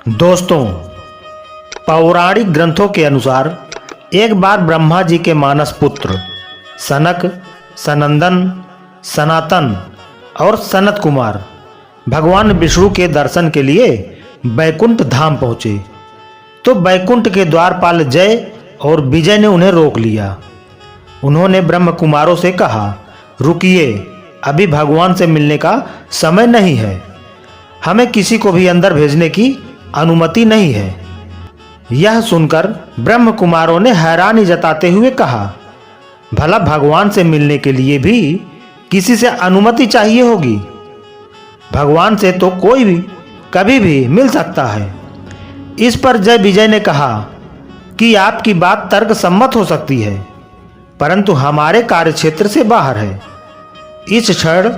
दोस्तों, पौराणिक ग्रंथों के अनुसार एक बार ब्रह्मा जी के मानस पुत्र सनक, सनंदन, सनातन और सनत कुमार भगवान विष्णु के दर्शन के लिए बैकुंठ धाम पहुँचे तो बैकुंठ के द्वारपाल जय और विजय ने उन्हें रोक लिया। उन्होंने ब्रह्म कुमारों से कहा, रुकिए, अभी भगवान से मिलने का समय नहीं है। हमें किसी को भी अंदर भेजने की अनुमति नहीं है। यह सुनकर ब्रह्म कुमारों ने हैरानी जताते हुए कहा, भला भगवान से मिलने के लिए भी किसी से अनुमति चाहिए होगी? भगवान से तो कोई भी कभी भी मिल सकता है। इस पर जय विजय ने कहा कि आपकी बात तर्क सम्मत हो सकती है, परंतु हमारे कार्यक्षेत्र से बाहर है। इस क्षण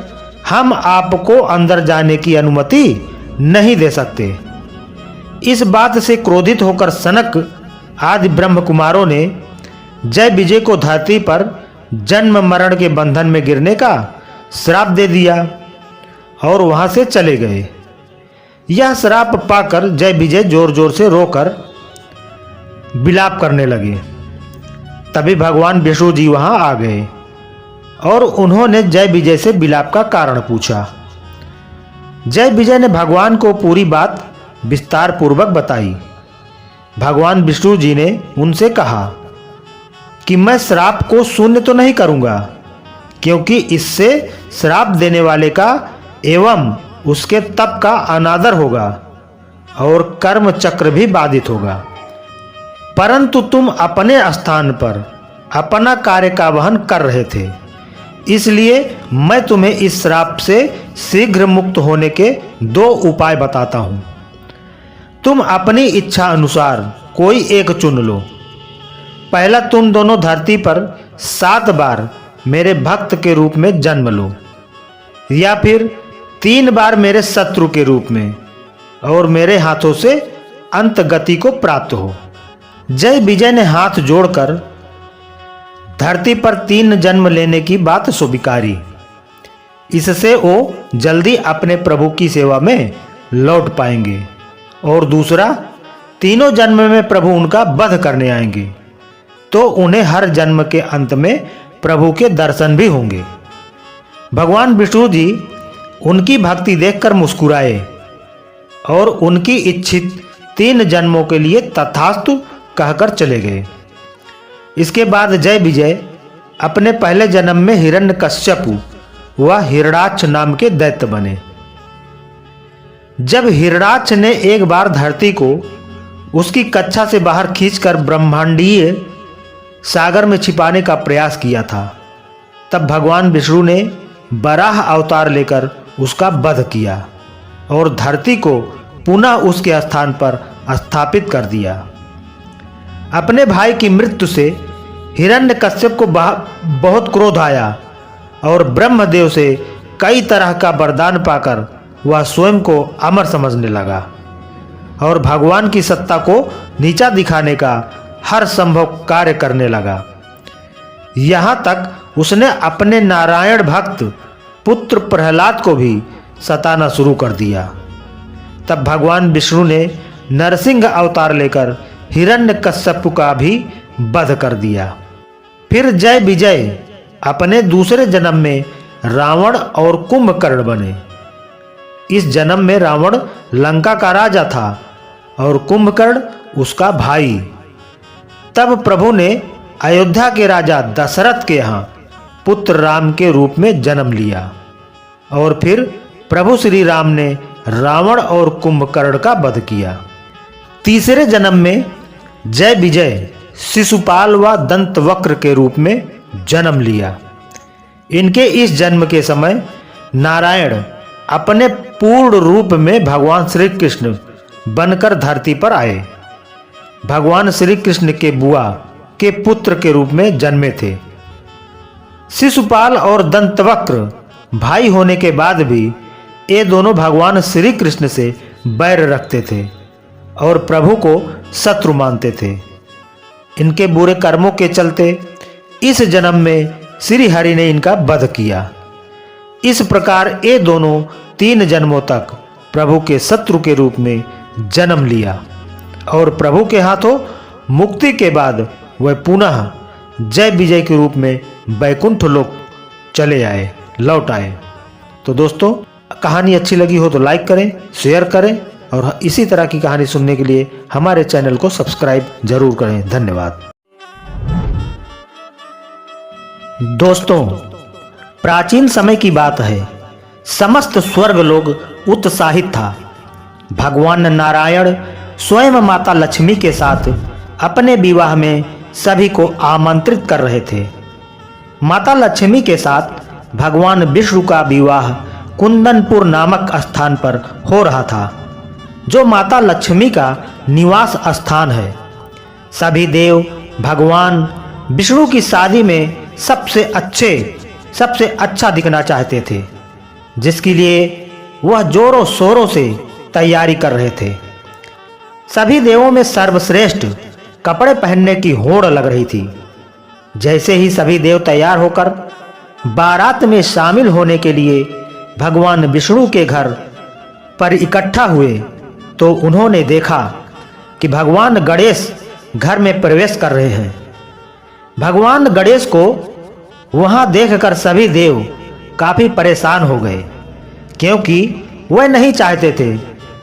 हम आपको अंदर जाने की अनुमति नहीं दे सकते। इस बात से क्रोधित होकर सनक आदि ब्रह्म कुमारों ने जय विजय को धरती पर जन्म मरण के बंधन में गिरने का श्राप दे दिया और वहां से चले गए। यह श्राप पाकर जय विजय जोर जोर से रोकर विलाप करने लगे। तभी भगवान विष्णु जी वहां आ गए और उन्होंने जय विजय से विलाप का कारण पूछा। जय विजय ने भगवान को पूरी बात विस्तार पूर्वक बताई। भगवान विष्णु जी ने उनसे कहा कि मैं श्राप को शून्य तो नहीं करूंगा, क्योंकि इससे श्राप देने वाले का एवं उसके तप का अनादर होगा और कर्म चक्र भी बाधित होगा। परंतु तुम अपने स्थान पर अपना कार्य का वहन कर रहे थे, इसलिए मैं तुम्हें इस श्राप से शीघ्र मुक्त होने के दो उपाय बताता हूं। तुम अपनी इच्छा अनुसार कोई एक चुन लो। पहला, तुम दोनों धरती पर 7 बार मेरे भक्त के रूप में जन्म लो, या फिर 3 बार मेरे शत्रु के रूप में और मेरे हाथों से अंत गति को प्राप्त हो। जय विजय ने हाथ जोड़कर धरती पर 3 जन्म लेने की बात स्वीकारी। इससे वो जल्दी अपने प्रभु की सेवा में लौट पाएंगे। और दूसरा, तीनों जन्म में प्रभु उनका वध करने आएंगे, तो उन्हें हर जन्म के अंत में प्रभु के दर्शन भी होंगे। भगवान विष्णु जी उनकी भक्ति देखकर मुस्कुराए और उनकी इच्छित 3 जन्मों के लिए तथास्तु कहकर चले गए। इसके बाद जय विजय अपने पहले जन्म में हिरण्यकश्यपु व हिरणाक्ष नाम के दैत्य बने। जब हिरणाक्ष ने एक बार धरती को उसकी कक्षा से बाहर खींचकर ब्रह्मांडीय सागर में छिपाने का प्रयास किया था, तब भगवान विष्णु ने वराह अवतार लेकर उसका वध किया और धरती को पुनः उसके स्थान पर स्थापित कर दिया। अपने भाई की मृत्यु से हिरण्यकश्यप को बहुत क्रोध आया और ब्रह्मदेव से कई तरह का वरदान पाकर वह स्वयं को अमर समझने लगा और भगवान की सत्ता को नीचा दिखाने का हर संभव कार्य करने लगा। यहाँ तक उसने अपने नारायण भक्त पुत्र प्रहलाद को भी सताना शुरू कर दिया। तब भगवान विष्णु ने नरसिंह अवतार लेकर हिरण्यकश्यप का भी वध कर दिया। फिर जय विजय अपने दूसरे जन्म में रावण और कुंभकर्ण बने। इस जन्म में रावण लंका का राजा था और कुंभकर्ण उसका भाई। तब प्रभु ने अयोध्या के राजा दशरथ के यहाँ पुत्र राम के रूप में जन्म लिया और फिर प्रभु श्री राम ने रावण और कुंभकर्ण का वध किया। तीसरे जन्म में जय विजय शिशुपाल व दंतवक्र के रूप में जन्म लिया। इनके इस जन्म के समय नारायण अपने पूर्ण रूप में भगवान श्री कृष्ण बनकर धरती पर आए। भगवान श्री कृष्ण के बुआ के पुत्र के रूप में जन्मे थे। शिशुपाल और दंतवक्र भाई होने के बाद भी ये दोनों भगवान श्री कृष्ण से बैर रखते थे और प्रभु को शत्रु मानते थे। इनके बुरे कर्मों के चलते इस जन्म में श्री हरि ने इनका वध किया। इस प्रकार ये दोनों 3 जन्मों तक प्रभु के शत्रु के रूप में जन्म लिया और प्रभु के हाथों मुक्ति के बाद वह पुनः जय विजय के रूप में बैकुंठ लोक चले आए, लौट आए। तो दोस्तों, कहानी अच्छी लगी हो तो लाइक करें, शेयर करें और इसी तरह की कहानी सुनने के लिए हमारे चैनल को सब्सक्राइब जरूर करें। धन्यवाद। दोस्तों, प्राचीन समय की बात है, समस्त स्वर्ग लोग उत्साहित था। भगवान नारायण स्वयं माता लक्ष्मी के साथ अपने विवाह में सभी को आमंत्रित कर रहे थे। माता लक्ष्मी के साथ भगवान विष्णु का विवाह कुंदनपुर नामक स्थान पर हो रहा था, जो माता लक्ष्मी का निवास स्थान है। सभी देव भगवान विष्णु की शादी में सबसे अच्छा दिखना चाहते थे, जिसके लिए वह जोरों शोरों से तैयारी कर रहे थे। सभी देवों में सर्वश्रेष्ठ कपड़े पहनने की होड़ लग रही थी। जैसे ही सभी देव तैयार होकर बारात में शामिल होने के लिए भगवान विष्णु के घर पर इकट्ठा हुए, तो उन्होंने देखा कि भगवान गणेश घर में प्रवेश कर रहे हैं। भगवान गणेश को वहां देखकर सभी देव काफी परेशान हो गए, क्योंकि वह नहीं चाहते थे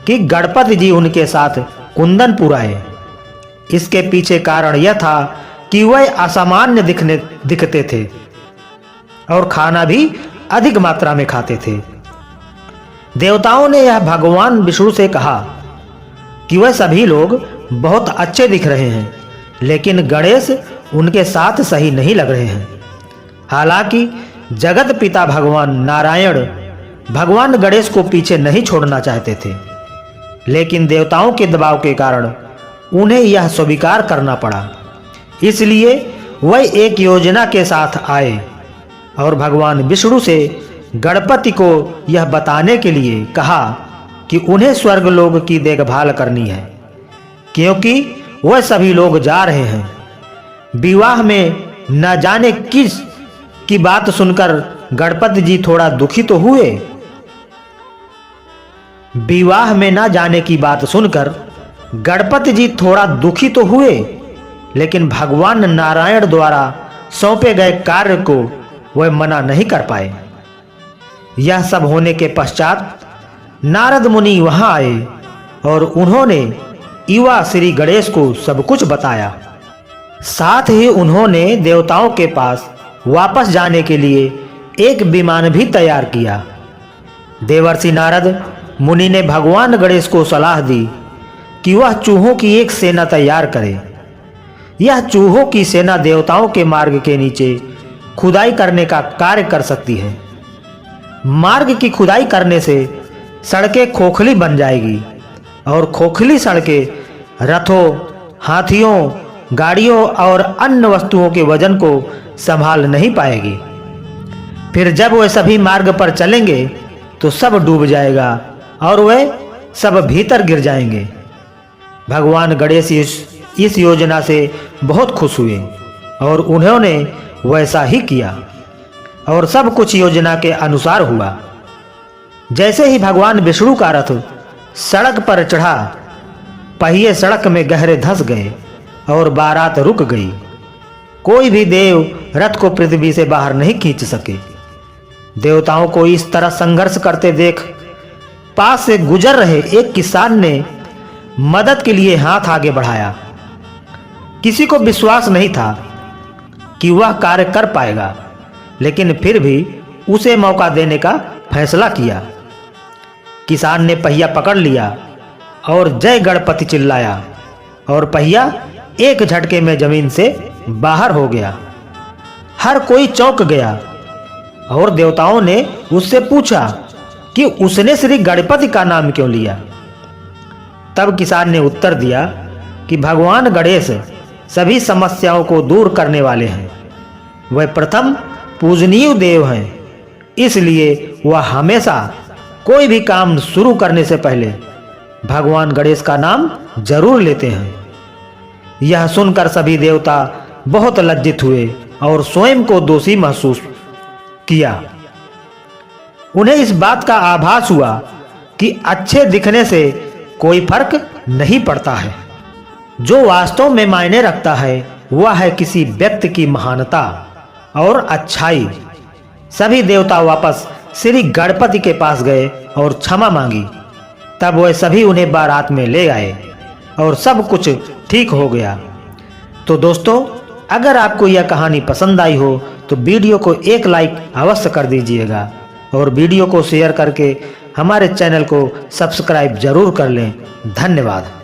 कि गणपति जी उनके साथ कुंदनपुर आए। इसके पीछे कारण यह था कि वह असामान्य दिखते थे और खाना भी अधिक मात्रा में खाते थे। देवताओं ने यह भगवान विष्णु से कहा कि वह सभी लोग बहुत अच्छे दिख रहे हैं, लेकिन गणेश उनके साथ सही नहीं लग रहे हैं। हालांकि जगत पिता भगवान नारायण भगवान गणेश को पीछे नहीं छोड़ना चाहते थे, लेकिन देवताओं के दबाव के कारण उन्हें यह स्वीकार करना पड़ा। इसलिए वह एक योजना के साथ आए और भगवान विष्णु से गणपति को यह बताने के लिए कहा कि उन्हें स्वर्गलोक की देखभाल करनी है, क्योंकि वह सभी लोग जा रहे हैं। विवाह में न जाने किस की बात सुनकर गणपति जी थोड़ा दुखी तो हुए। विवाह में न जाने की बात सुनकर गणपति जी थोड़ा दुखी तो हुए, लेकिन भगवान नारायण द्वारा सौंपे गए कार्य को वह मना नहीं कर पाए। यह सब होने के पश्चात नारद मुनि वहां आए और उन्होंने युवा श्री गणेश को सब कुछ बताया। साथ ही उन्होंने देवताओं के पास वापस जाने के लिए एक विमान भी तैयार किया। देवर्षि नारद मुनि ने भगवान गणेश को सलाह दी कि वह चूहों की एक सेना तैयार करे। यह चूहों की सेना देवताओं के मार्ग के नीचे खुदाई करने का कार्य कर सकती है। मार्ग की खुदाई करने से सड़कें खोखली बन जाएगी और खोखली सड़कें रथों, हाथियों, गाड़ियों और अन्य वस्तुओं के वजन को संभाल नहीं पाएगी। फिर जब वे सभी मार्ग पर चलेंगे तो सब डूब जाएगा और वे सब भीतर गिर जाएंगे। भगवान गणेश इस योजना से बहुत खुश हुए और उन्होंने वैसा ही किया और सब कुछ योजना के अनुसार हुआ। जैसे ही भगवान विष्णु का रथ सड़क पर चढ़ा, पहिए सड़क में गहरे धंस गए और बारात रुक गई। कोई भी देव रथ को पृथ्वी से बाहर नहीं खींच सके। देवताओं को इस तरह संघर्ष करते देख पास से गुजर रहे एक किसान ने मदद के लिए हाथ आगे बढ़ाया। किसी को विश्वास नहीं था कि वह कार्य कर पाएगा, लेकिन फिर भी उसे मौका देने का फैसला किया। किसान ने पहिया पकड़ लिया और जय गणपति चिल्लाया और पहिया एक झटके में जमीन से बाहर हो गया। हर कोई चौंक गया और देवताओं ने उससे पूछा कि उसने श्री गणपति का नाम क्यों लिया। तब किसान ने उत्तर दिया कि भगवान गणेश सभी समस्याओं को दूर करने वाले हैं। वह प्रथम पूजनीय देव हैं, इसलिए वह हमेशा कोई भी काम शुरू करने से पहले भगवान गणेश का नाम जरूर लेते हैं। यह सुनकर सभी देवता बहुत लज्जित हुए और स्वयं को दोषी महसूस किया। उन्हें इस बात का आभास हुआ कि अच्छे दिखने से कोई फर्क नहीं पड़ता है। जो वास्तव में मायने रखता है वह है किसी व्यक्ति की महानता और अच्छाई। सभी देवता वापस श्री गणपति के पास गए और क्षमा मांगी। तब वह सभी उन्हें बारात में ले आए और सब कुछ ठीक हो गया। तो दोस्तों, अगर आपको यह कहानी पसंद आई हो तो वीडियो को एक लाइक अवश्य कर दीजिएगा और वीडियो को शेयर करके हमारे चैनल को सब्सक्राइब जरूर कर लें। धन्यवाद।